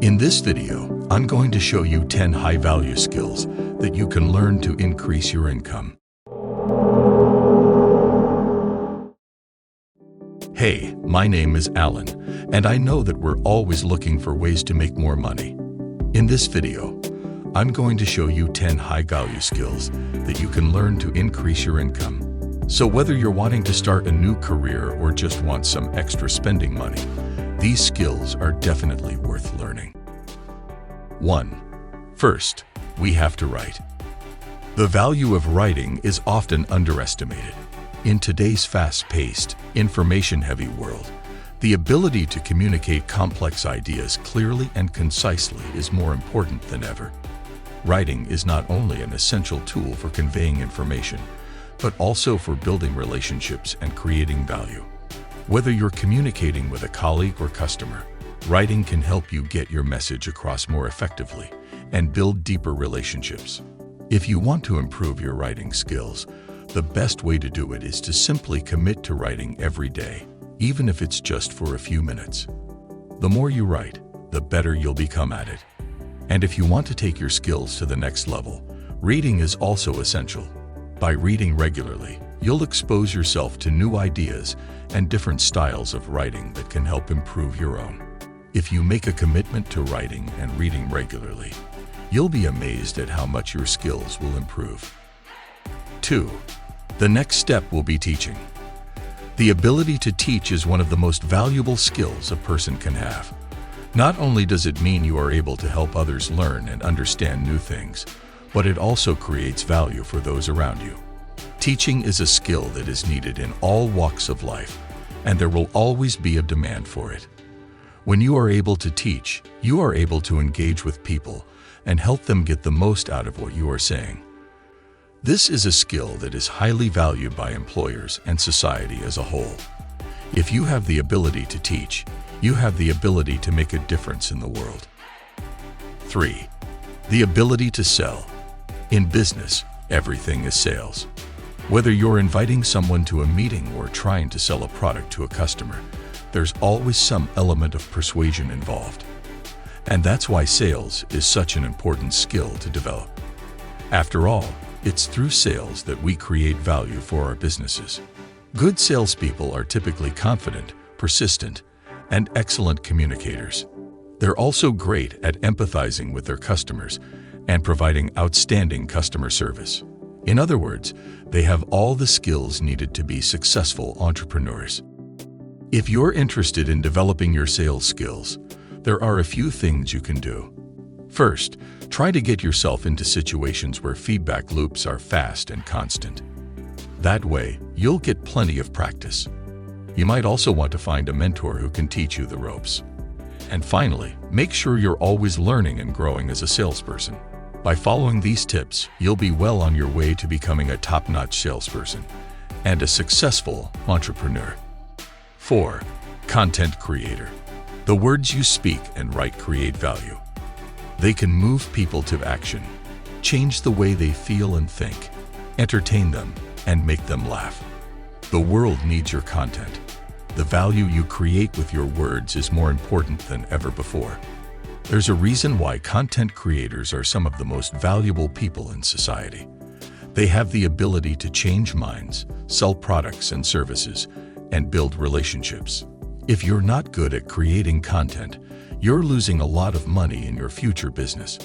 In this video, I'm going to show you 10 high-value skills that you can learn to increase your income. Hey, my name is Alan, and I know that we're always looking for ways to make more money. In this video, I'm going to show you 10 high-value skills that you can learn to increase your income. So whether you're wanting to start a new career or just want some extra spending money, these skills are definitely worth learning. 1. First, we have to write. The value of writing is often underestimated. In today's fast-paced, information-heavy world, the ability to communicate complex ideas clearly and concisely is more important than ever. Writing is not only an essential tool for conveying information, but also for building relationships and creating value. Whether you're communicating with a colleague or customer, writing can help you get your message across more effectively and build deeper relationships. If you want to improve your writing skills, the best way to do it is to simply commit to writing every day, even if it's just for a few minutes. The more you write, the better you'll become at it. And if you want to take your skills to the next level, reading is also essential. By reading regularly, you'll expose yourself to new ideas and different styles of writing that can help improve your own. If you make a commitment to writing and reading regularly, you'll be amazed at how much your skills will improve. 2. The next step will be teaching. The ability to teach is one of the most valuable skills a person can have. Not only does it mean you are able to help others learn and understand new things, but it also creates value for those around you. Teaching is a skill that is needed in all walks of life, and there will always be a demand for it. When you are able to teach, you are able to engage with people and help them get the most out of what you are saying. This is a skill that is highly valued by employers and society as a whole. If you have the ability to teach, you have the ability to make a difference in the world. 3. The ability to sell. In business, everything is sales. Whether you're inviting someone to a meeting or trying to sell a product to a customer, there's always some element of persuasion involved. And that's why sales is such an important skill to develop. After all, it's through sales that we create value for our businesses. Good salespeople are typically confident, persistent, and excellent communicators. They're also great at empathizing with their customers and providing outstanding customer service. In other words, they have all the skills needed to be successful entrepreneurs. If you're interested in developing your sales skills, there are a few things you can do. First, try to get yourself into situations where feedback loops are fast and constant. That way, you'll get plenty of practice. You might also want to find a mentor who can teach you the ropes. And finally, make sure you're always learning and growing as a salesperson. By following these tips, you'll be well on your way to becoming a top-notch salesperson and a successful entrepreneur. 4. Content creator. The words you speak and write create value. They can move people to action, change the way they feel and think, entertain them, and make them laugh. The world needs your content. The value you create with your words is more important than ever before. There's a reason why content creators are some of the most valuable people in society. They have the ability to change minds, sell products and services, and build relationships. If you're not good at creating content, you're losing a lot of money in your future business.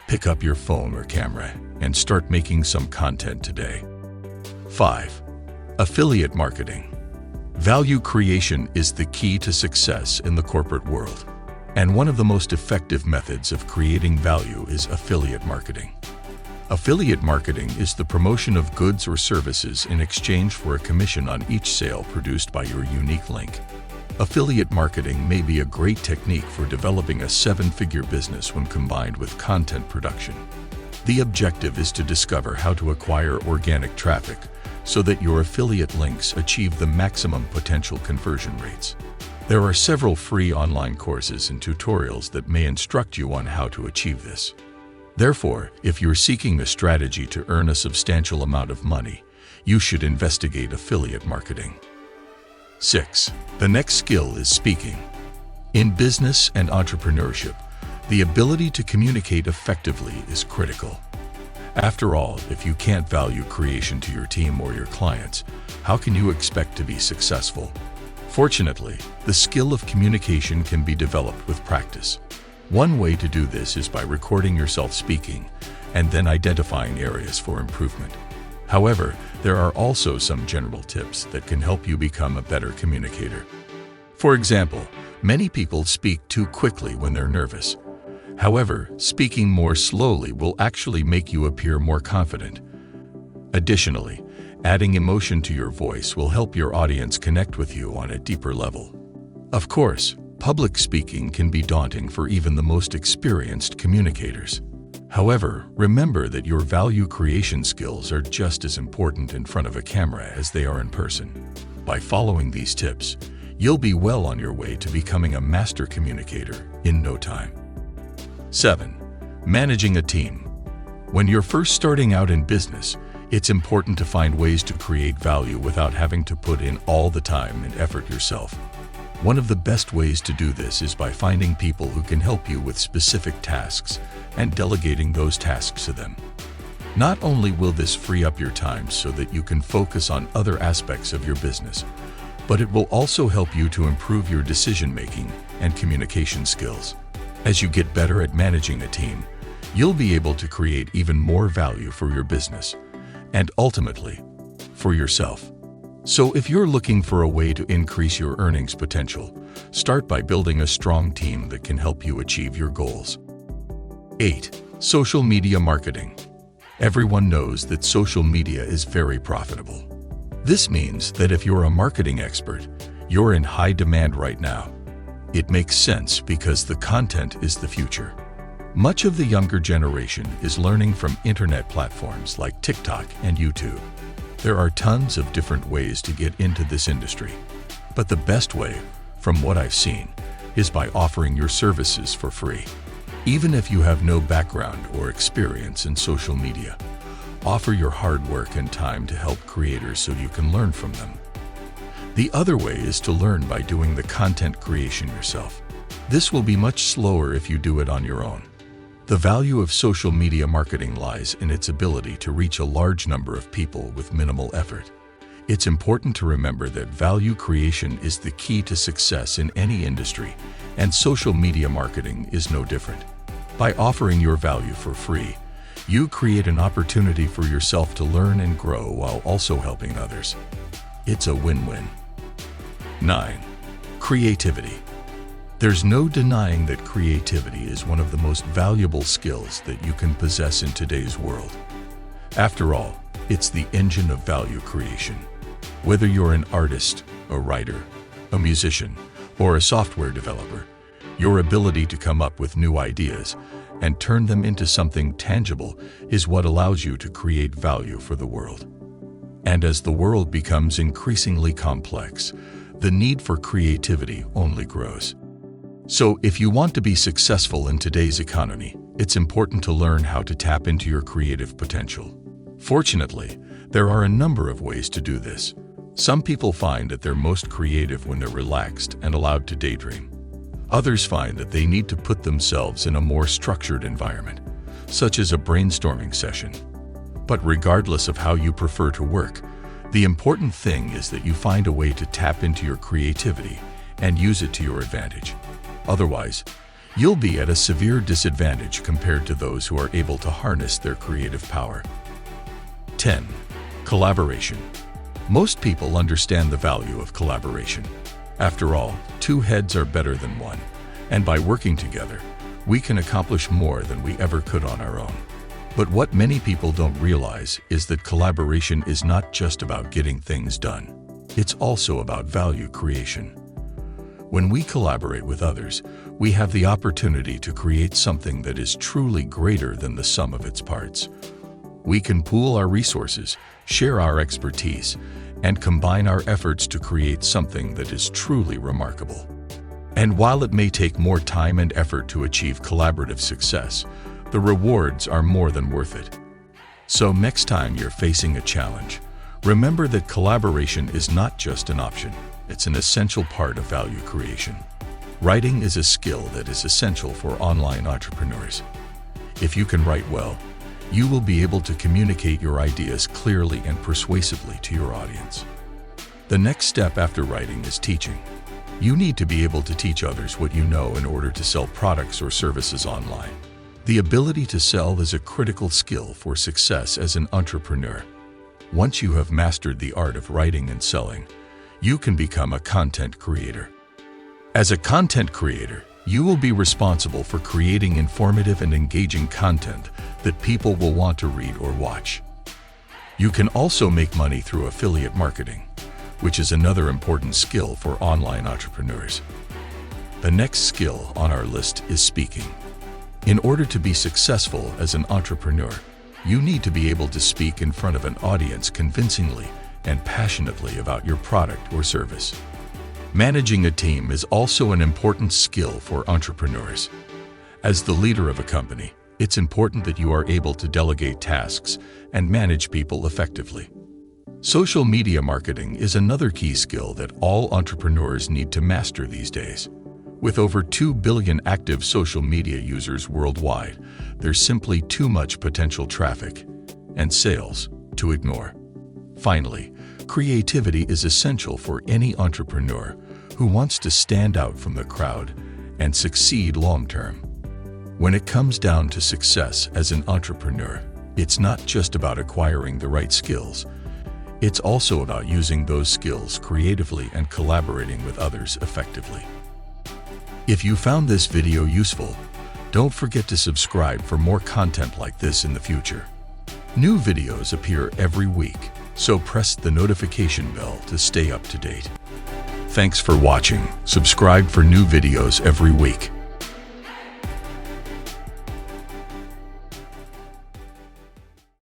Pick up your phone or camera and start making some content today. 5. Affiliate marketing. Value creation is the key to success in the corporate world. And one of the most effective methods of creating value is affiliate marketing. Affiliate marketing is the promotion of goods or services in exchange for a commission on each sale produced by your unique link. Affiliate marketing may be a great technique for developing a 7-figure business when combined with content production. The objective is to discover how to acquire organic traffic so that your affiliate links achieve the maximum potential conversion rates. There are several free online courses and tutorials that may instruct you on how to achieve this. Therefore, if you're seeking a strategy to earn a substantial amount of money, you should investigate affiliate marketing. 6. The next skill is speaking. In business and entrepreneurship, The ability to communicate effectively is critical. After all, if you can't value creation to your team or your clients, how can you expect to be successful? Fortunately, the skill of communication can be developed with practice. One way to do this is by recording yourself speaking and then identifying areas for improvement. However, there are also some general tips that can help you become a better communicator. For example, many people speak too quickly when they're nervous. However, speaking more slowly will actually make you appear more confident. Additionally, adding emotion to your voice will help your audience connect with you on a deeper level. Of course, public speaking can be daunting for even the most experienced communicators. However, remember that your value creation skills are just as important in front of a camera as they are in person. By following these tips, you'll be well on your way to becoming a master communicator in no time. 7. Managing a team. When you're first starting out in business, it's important to find ways to create value without having to put in all the time and effort yourself. One of the best ways to do this is by finding people who can help you with specific tasks and delegating those tasks to them. Not only will this free up your time so that you can focus on other aspects of your business, but it will also help you to improve your decision-making and communication skills. As you get better at managing a team, you'll be able to create even more value for your business and ultimately for yourself. So if you're looking for a way to increase your earnings potential, start by building a strong team that can help you achieve your goals. 8. Social media marketing. Everyone knows that social media is very profitable. This means that if you're a marketing expert, you're in high demand right now. It makes sense because the content is the future. Much of the younger generation is learning from internet platforms like TikTok and YouTube. There are tons of different ways to get into this industry, but the best way, from what I've seen, is by offering your services for free. Even if you have no background or experience in social media, offer your hard work and time to help creators so you can learn from them. The other way is to learn by doing the content creation yourself. This will be much slower if you do it on your own. The value of social media marketing lies in its ability to reach a large number of people with minimal effort. It's important to remember that value creation is the key to success in any industry, and social media marketing is no different. By offering your value for free, you create an opportunity for yourself to learn and grow while also helping others. It's a win-win. 9. Creativity. There's no denying that creativity is one of the most valuable skills that you can possess in today's world. After all, it's the engine of value creation. Whether you're an artist, a writer, a musician, or a software developer, your ability to come up with new ideas and turn them into something tangible is what allows you to create value for the world. And as the world becomes increasingly complex, the need for creativity only grows. So if you want to be successful in today's economy, it's important to learn how to tap into your creative potential. Fortunately, there are a number of ways to do this. Some people find that they're most creative when they're relaxed and allowed to daydream. Others find that they need to put themselves in a more structured environment, such as a brainstorming session. But regardless of how you prefer to work, the important thing is that you find a way to tap into your creativity and use it to your advantage. Otherwise, you'll be at a severe disadvantage compared to those who are able to harness their creative power. 10. Collaboration. Most people understand the value of collaboration. After all, two heads are better than one, and by working together, we can accomplish more than we ever could on our own. But what many people don't realize is that collaboration is not just about getting things done. It's also about value creation. When we collaborate with others, we have the opportunity to create something that is truly greater than the sum of its parts. We can pool our resources, share our expertise, and combine our efforts to create something that is truly remarkable. And while it may take more time and effort to achieve collaborative success, the rewards are more than worth it. So next time you're facing a challenge, remember that collaboration is not just an option, it's an essential part of value creation. Writing is a skill that is essential for online entrepreneurs. If you can write well, you will be able to communicate your ideas clearly and persuasively to your audience. The next step after writing is teaching. You need to be able to teach others what you know in order to sell products or services online. The ability to sell is a critical skill for success as an entrepreneur. Once you have mastered the art of writing and selling, you can become a content creator. As a content creator, you will be responsible for creating informative and engaging content that people will want to read or watch. You can also make money through affiliate marketing, which is another important skill for online entrepreneurs. The next skill on our list is speaking. In order to be successful as an entrepreneur, you need to be able to speak in front of an audience convincingly and passionately about your product or service. Managing a team is also an important skill for entrepreneurs. As the leader of a company, it's important that you are able to delegate tasks and manage people effectively. Social media marketing is another key skill that all entrepreneurs need to master these days. With over 2 billion active social media users worldwide, there's simply too much potential traffic and sales to ignore. Finally, creativity is essential for any entrepreneur who wants to stand out from the crowd and succeed long-term. When it comes down to success as an entrepreneur, it's not just about acquiring the right skills. It's also about using those skills creatively and collaborating with others effectively. If you found this video useful, don't forget to subscribe for more content like this in the future. New videos appear every week, so press the notification bell to stay up to date. Thanks for watching. Subscribe for new videos every week.